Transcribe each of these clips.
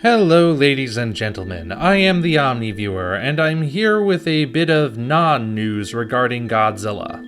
Hello ladies and gentlemen, I am the Omni Viewer, and I'm here with a bit of non-news regarding Godzilla.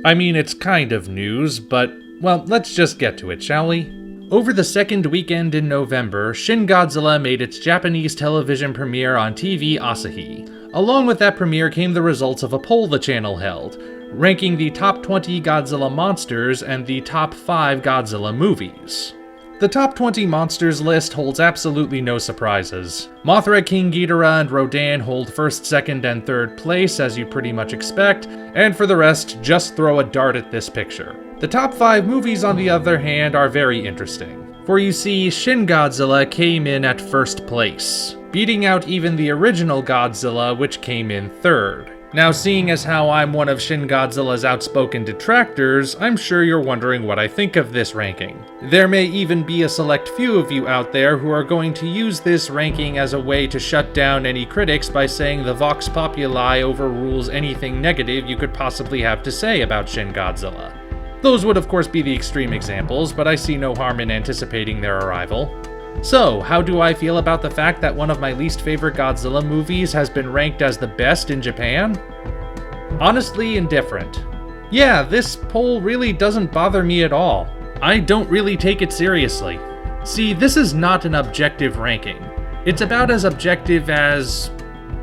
I mean, it's kind of news, but, well, let's just get to it, shall we? Over the second weekend in November, Shin Godzilla made its Japanese television premiere on TV Asahi. Along with that premiere came the results of a poll the channel held, ranking the top 20 Godzilla monsters and the top 5 Godzilla movies. The top 20 monsters list holds absolutely no surprises. Mothra, King Ghidorah, and Rodan hold first, second, and third place, as you'd pretty much expect, and for the rest, just throw a dart at this picture. The top 5 movies, on the other hand, are very interesting. For you see, Shin Godzilla came in at first place, beating out even the original Godzilla, which came in third. Now, seeing as how I'm one of Shin Godzilla's outspoken detractors, I'm sure you're wondering what I think of this ranking. There may even be a select few of you out there who are going to use this ranking as a way to shut down any critics by saying the Vox Populi overrules anything negative you could possibly have to say about Shin Godzilla. Those would of course be the extreme examples, but I see no harm in anticipating their arrival. So, how do I feel about the fact that one of my least favorite Godzilla movies has been ranked as the best in Japan? Honestly, indifferent. Yeah, this poll really doesn't bother me at all. I don't really take it seriously. See, this is not an objective ranking. It's about as objective as,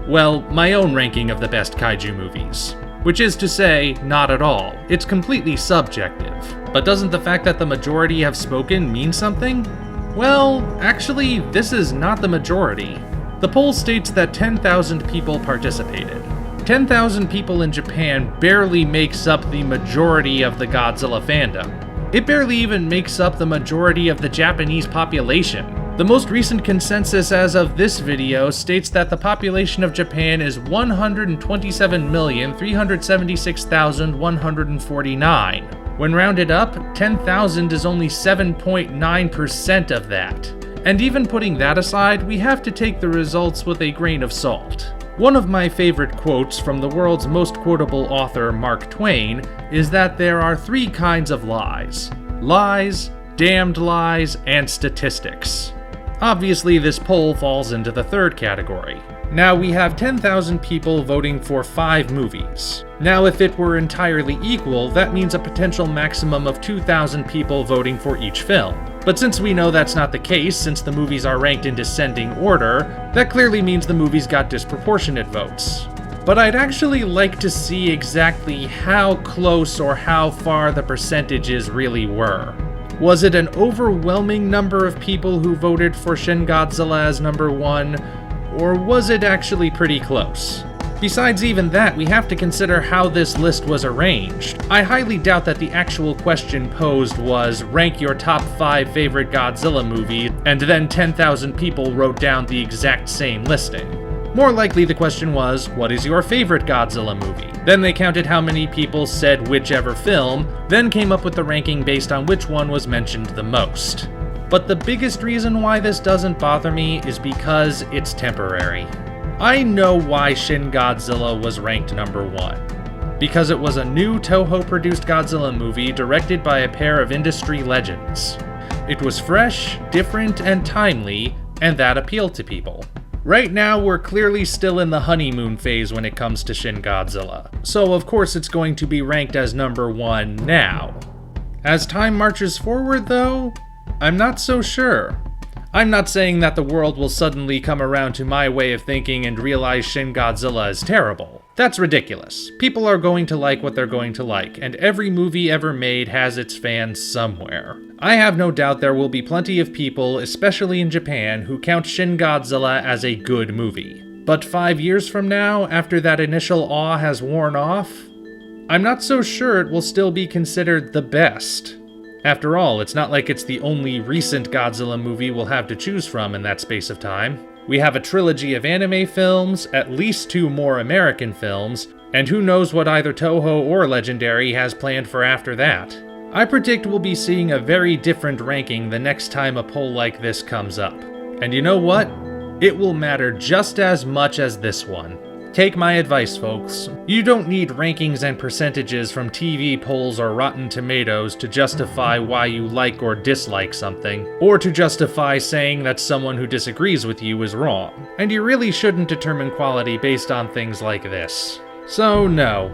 well, my own ranking of the best kaiju movies. Which is to say, not at all. It's completely subjective. But doesn't the fact that the majority have spoken mean something? Well, actually, this is not the majority. The poll states that 10,000 people participated. 10,000 people in Japan barely makes up the majority of the Godzilla fandom. It barely even makes up the majority of the Japanese population. The most recent consensus as of this video states that the population of Japan is 127,376,149. When rounded up, 10,000 is only 7.9% of that. And even putting that aside, we have to take the results with a grain of salt. One of my favorite quotes from the world's most quotable author, Mark Twain, is that there are 3 kinds of lies: lies, damned lies, and statistics. Obviously, this poll falls into the third category. Now, we have 10,000 people voting for 5 movies. Now, if it were entirely equal, that means a potential maximum of 2,000 people voting for each film. But since we know that's not the case, since the movies are ranked in descending order, that clearly means the movies got disproportionate votes. But I'd actually like to see exactly how close or how far the percentages really were. Was it an overwhelming number of people who voted for Shin Godzilla as number 1? Or was it actually pretty close? Besides even that, we have to consider how this list was arranged. I highly doubt that the actual question posed was, rank your top 5 favorite Godzilla movies, and then 10,000 people wrote down the exact same listing. More likely the question was, what is your favorite Godzilla movie? Then they counted how many people said whichever film, then came up with the ranking based on which one was mentioned the most. But the biggest reason why this doesn't bother me is because it's temporary. I know why Shin Godzilla was ranked number 1. Because it was a new Toho-produced Godzilla movie directed by a pair of industry legends. It was fresh, different, and timely, and that appealed to people. Right now, we're clearly still in the honeymoon phase when it comes to Shin Godzilla, so of course it's going to be ranked as number 1 now. As time marches forward, though, I'm not so sure. I'm not saying that the world will suddenly come around to my way of thinking and realize Shin Godzilla is terrible. That's ridiculous. People are going to like what they're going to like, and every movie ever made has its fans somewhere. I have no doubt there will be plenty of people, especially in Japan, who count Shin Godzilla as a good movie. But 5 years from now, after that initial awe has worn off, I'm not so sure it will still be considered the best. After all, it's not like it's the only recent Godzilla movie we'll have to choose from in that space of time. We have a trilogy of anime films, at least 2 more American films, and who knows what either Toho or Legendary has planned for after that. I predict we'll be seeing a very different ranking the next time a poll like this comes up. And you know what? It will matter just as much as this one. Take my advice, folks. You don't need rankings and percentages from TV polls or Rotten Tomatoes to justify why you like or dislike something, or to justify saying that someone who disagrees with you is wrong. And you really shouldn't determine quality based on things like this. So no,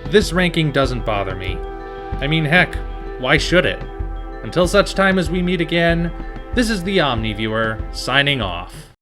this ranking doesn't bother me. I mean, heck, why should it? Until such time as we meet again, this is the Omni Viewer, signing off.